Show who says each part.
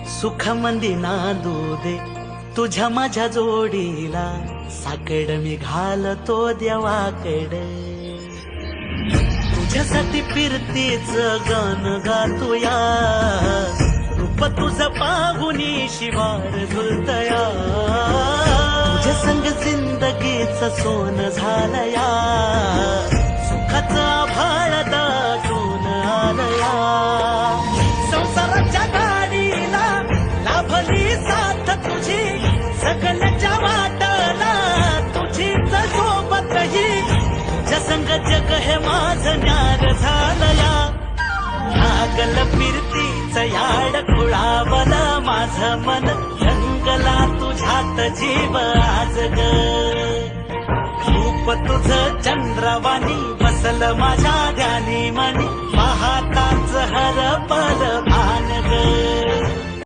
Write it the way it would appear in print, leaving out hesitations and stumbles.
Speaker 1: सुखमंदी नांदू दे तुझ्या माझ्या जोडीला, साकड मी घालतो देवाकडे. तुझ्यासाठी फिरतीच गाण गातोया, रूप तुझं पाहुनी शिवार झुलतया. तुझ्या संग जिंदगीच सोन झालया, सुखाचं आभाळ दाटून आलया. संसाराच्या गाडीला लाभली साथ तुझी, सगळ्याच्या वाटला तुझीच सोबतही. तुझ्या संग जग हे माझं न्यार झालया, लागल फिरतीच याड खुळावल माझं मन. रंगला तुझ्यात जीव आज ग, रूप तुझं चंद्रवाणी बसल माझ्या ध्यानी मनी. पाहताच हरपल भान ग.